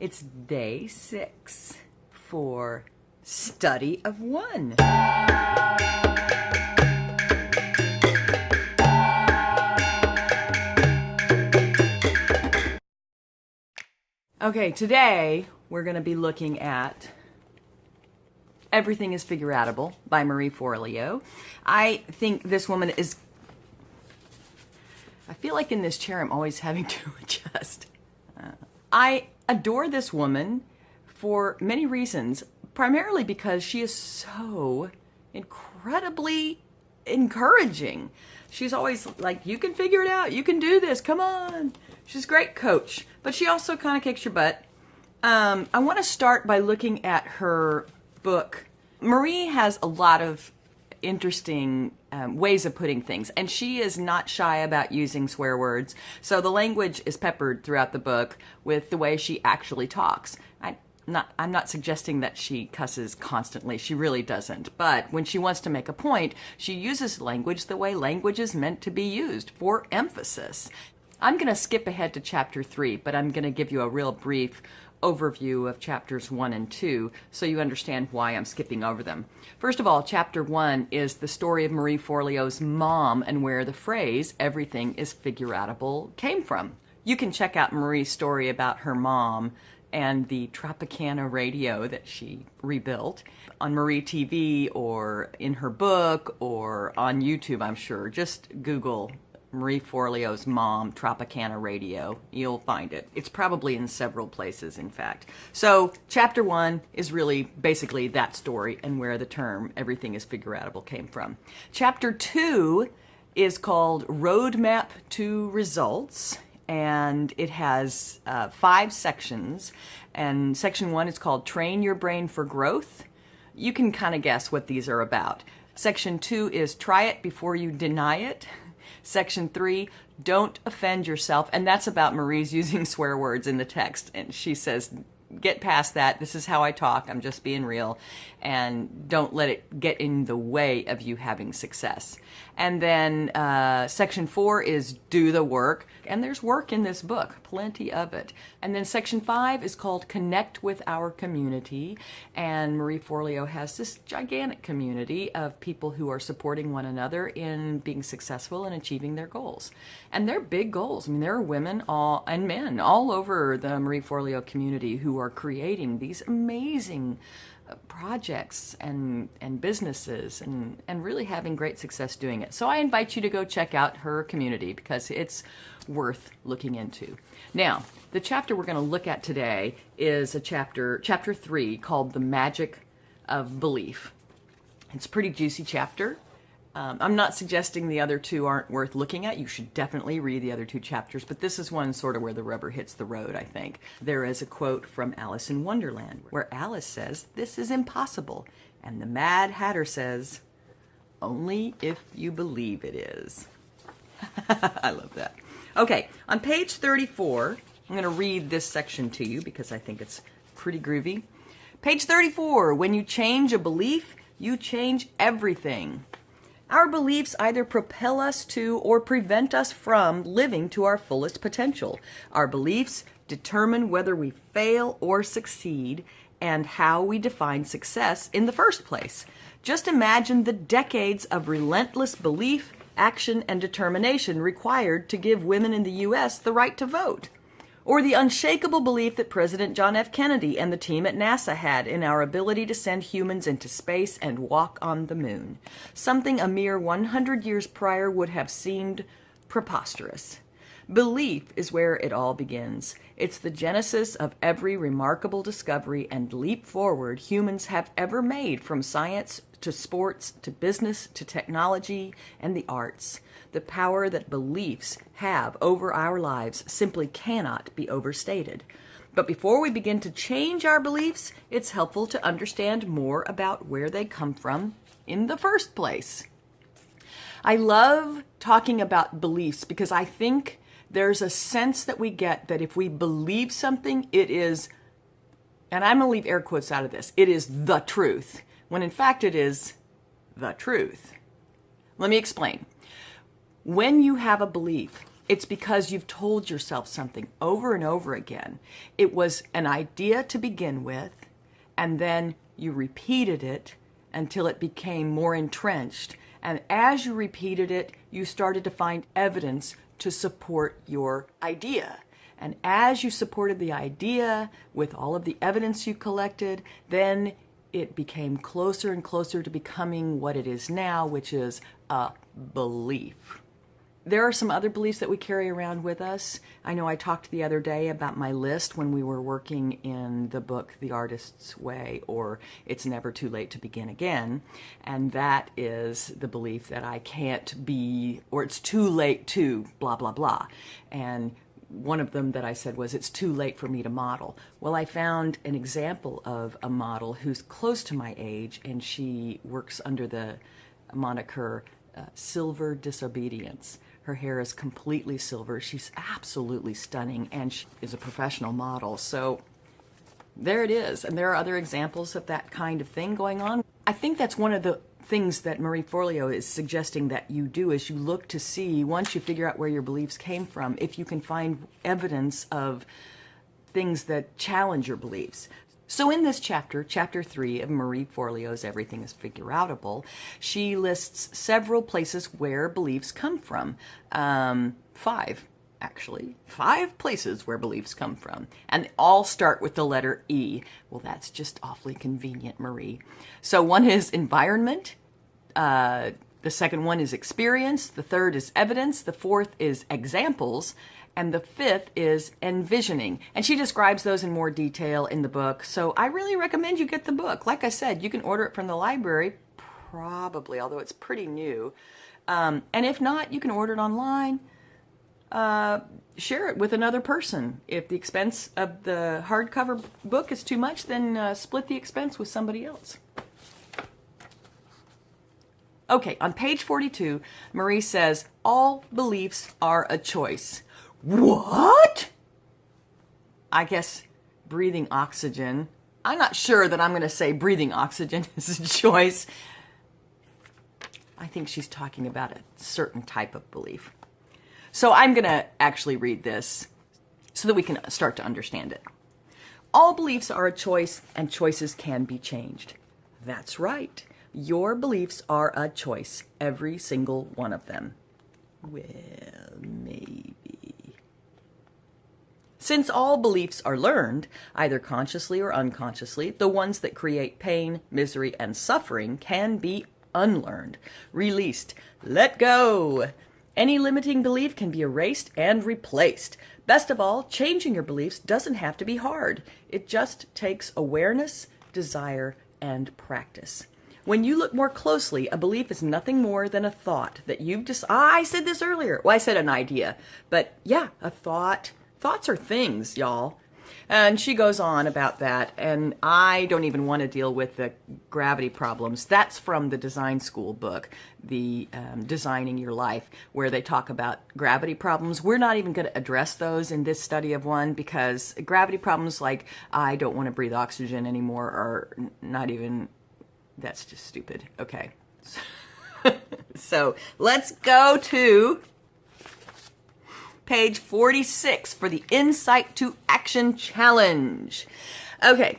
It's day 6 for Study of One. Okay, today we're going to be looking at Everything is Figureoutable by Marie Forleo. I think this woman is... I feel like in this chair I'm always having to adjust. I adore this woman for many reasons, primarily because she is so incredibly encouraging. She's always like, you can figure it out, you can do this, come on. She's a great coach, but she also kind of kicks your butt. I want to start by looking at her book. Marie has a lot of interesting ways of putting things, and she is not shy about using swear words, so the language is peppered throughout the book with the way she actually talks. I'm not suggesting that she cusses constantly. She really doesn't. But when she wants to make a point, she uses language the way language is meant to be used, for emphasis. I'm going to skip ahead to chapter 3, but I'm going to give you a real brief overview of chapters 1 and 2 so you understand why I'm skipping over them. First of all, chapter 1 is the story of Marie Forleo's mom and where the phrase "everything is figureoutable" came from. You can check out Marie's story about her mom and the Tropicana radio that she rebuilt on Marie TV or in her book or on YouTube, I'm sure. Just Google Marie Forleo's mom, Tropicana radio. You'll find it. It's probably in several places, in fact. So chapter 1 is really basically that story and where the term "everything is figureoutable" came from. Chapter 2 is called Roadmap to Results, and it has 5 sections. And section 1 is called Train Your Brain for Growth. You can kind of guess what these are about. Section 2 is Try It Before You Deny It. Section 3, Don't Offend Yourself, and that's about Marie's using swear words in the text. And she says, get past that. This is how I talk. I'm just being real. And don't let it get in the way of you having success. And then section 4 is Do the Work. And there's work in this book, plenty of it. And then section 5 is called Connect with Our Community. And Marie Forleo has this gigantic community of people who are supporting one another in being successful and achieving their goals. And they're big goals. I mean, there are women and men all over the Marie Forleo community who are creating these amazing projects and businesses and really having great success doing it. So I invite you to go check out her community because it's worth looking into. Now, the chapter we're going to look at today is chapter 3 called The Magic of Belief. It's a pretty juicy chapter. I'm not suggesting the other 2 aren't worth looking at. You should definitely read the other 2 chapters, but this is one sort of where the rubber hits the road, I think. There is a quote from Alice in Wonderland where Alice says, "This is impossible," and the Mad Hatter says, "Only if you believe it is." I love that. Okay, on page 34, I'm going to read this section to you because I think it's pretty groovy. Page 34, when you change a belief, you change everything. Our beliefs either propel us to or prevent us from living to our fullest potential. Our beliefs determine whether we fail or succeed and how we define success in the first place. Just imagine the decades of relentless belief, action, and determination required to give women in the U.S. the right to vote. Or the unshakable belief that President John F. Kennedy and the team at NASA had in our ability to send humans into space and walk on the moon. Something a mere 100 years prior would have seemed preposterous. Belief is where it all begins. It's the genesis of every remarkable discovery and leap forward humans have ever made, from science to sports to business to technology and the arts. The power that beliefs have over our lives simply cannot be overstated. But before we begin to change our beliefs, it's helpful to understand more about where they come from in the first place. I love talking about beliefs because I think there's a sense that we get that if we believe something, it is, and I'm going to leave air quotes out of this, it is the truth, when in fact it is the truth. Let me explain. When you have a belief, It's because you've told yourself something over and over again. It was an idea to begin with, and then you repeated it until it became more entrenched. And as you repeated it, you started to find evidence to support your idea. And as you supported the idea with all of the evidence you collected, then it became closer and closer to becoming what it is now, which is a belief. There are some other beliefs that we carry around with us. I know I talked the other day about my list when we were working in the book, The Artist's Way, or It's Never Too Late to Begin Again. And that is the belief that I can't be, or it's too late to blah, blah, blah. And one of them that I said was, it's too late for me to model. Well, I found an example of a model who's close to my age, and she works under the moniker Silver Disobedience. Her hair is completely silver. She's absolutely stunning, and she is a professional model. So there it is. And there are other examples of that kind of thing going on. I think that's one of the things that Marie Forleo is suggesting that you do, is you look to see, once you figure out where your beliefs came from, if you can find evidence of things that challenge your beliefs. So in this chapter, chapter 3 of Marie Forleo's Everything is Figureoutable, she lists several places where beliefs come from. 5 places where beliefs come from. And they all start with the letter E. Well, that's just awfully convenient, Marie. So one is environment. The second one is experience. The third is evidence. The fourth is examples. And the fifth is envisioning. And she describes those in more detail in the book. So I really recommend you get the book. Like I said, you can order it from the library, probably, although it's pretty new. And if not, you can order it online. Share it with another person. If the expense of the hardcover book is too much, then split the expense with somebody else. Okay, on page 42, Marie says, all beliefs are a choice. What? I guess breathing oxygen. I'm not sure that I'm going to say breathing oxygen is a choice. I think she's talking about a certain type of belief. So I'm going to actually read this so that we can start to understand it. All beliefs are a choice, and choices can be changed. That's right. Your beliefs are a choice, every single one of them. Well, maybe. Since all beliefs are learned, either consciously or unconsciously, the ones that create pain, misery, and suffering can be unlearned, released, let go. Any limiting belief can be erased and replaced. Best of all, changing your beliefs doesn't have to be hard. It just takes awareness, desire, and practice. When you look more closely, a belief is nothing more than a thought that you've decided. I said this earlier. Well, I said an idea. But yeah, a thought. Thoughts are things, y'all. And she goes on about that, and I don't even want to deal with the gravity problems. That's from the design school book, the Designing Your Life, where they talk about gravity problems. We're not even going to address those in this study of one, because gravity problems like I don't want to breathe oxygen anymore are not even, that's just stupid. Okay. So let's go to page 46 for the Insight to Action Challenge. Okay,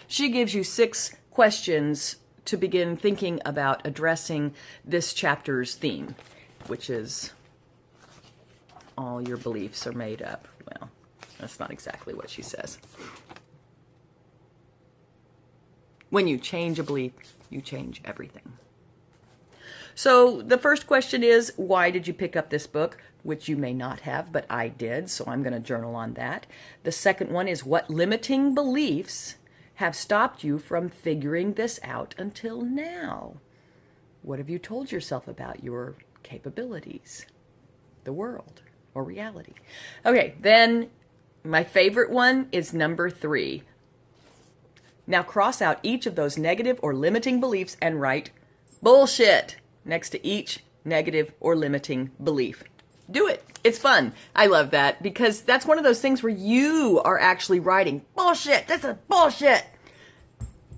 she gives you 6 questions to begin thinking about addressing this chapter's theme, which is all your beliefs are made up. Well, that's not exactly what she says. When you change a belief, you change everything. So the first question is, why did you pick up this book? Which you may not have, but I did, so I'm going to journal on that. The second one is, what limiting beliefs have stopped you from figuring this out until now? What have you told yourself about your capabilities, the world, or reality? Okay, then my favorite one is number 3. Now cross out each of those negative or limiting beliefs and write bullshit next to each negative or limiting belief. Do it. It's fun. I love that, because that's one of those things where you are actually writing bullshit. This is bullshit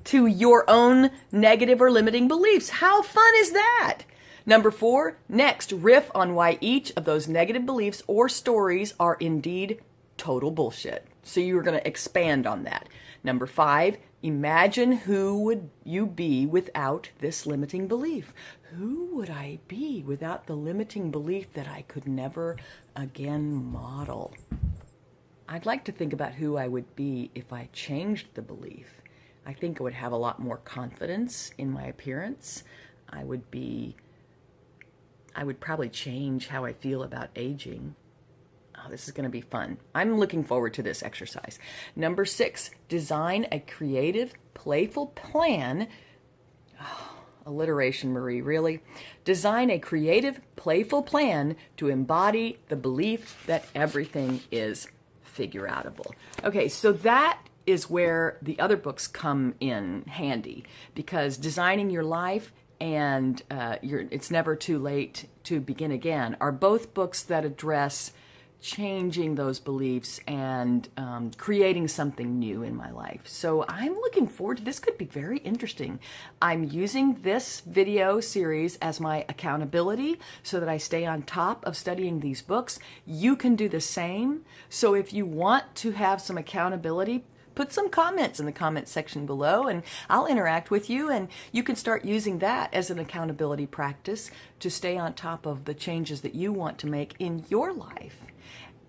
to your own negative or limiting beliefs. How fun is that? Number 4, next, riff on why each of those negative beliefs or stories are indeed total bullshit. So you're going to expand on that. Number 5, imagine who would you be without this limiting belief. Who would I be without the limiting belief that I could never again model? I'd like to think about who I would be if I changed the belief. I think I would have a lot more confidence in my appearance. I would probably change how I feel about aging. Oh, this is going to be fun. I'm looking forward to this exercise. Number 6, design a creative, playful plan. Oh, alliteration, Marie, really? Design a creative, playful plan to embody the belief that everything is figureoutable. Okay, so that is where the other books come in handy, because designing your life and It's Never Too Late to Begin Again are both books that address changing those beliefs and creating something new in my life. So I'm looking forward to this. Could be very interesting. I'm using this video series as my accountability so that I stay on top of studying these books. You can do the same. So if you want to have some accountability, put some comments in the comment section below and I'll interact with you, and you can start using that as an accountability practice to stay on top of the changes that you want to make in your life.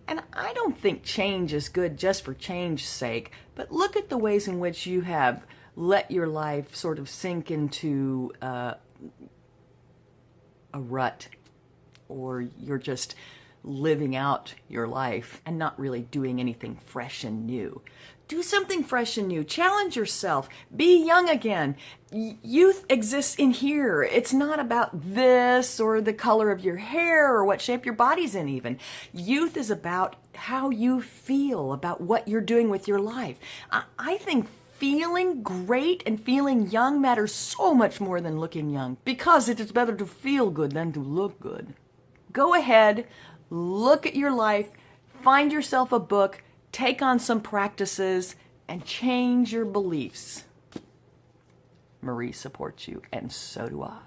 And I don't think change is good just for change's sake, but look at the ways in which you have let your life sort of sink into a rut, or you're just living out your life and not really doing anything fresh and new. Do something fresh and new. Challenge yourself. Be young again. Youth exists in here. It's not about this or the color of your hair or what shape your body's in even. Youth is about how you feel about what you're doing with your life. I think feeling great and feeling young matters so much more than looking young, because it is better to feel good than to look good. Go ahead, look at your life, find yourself a book, take on some practices, and change your beliefs. Marie supports you, and so do I.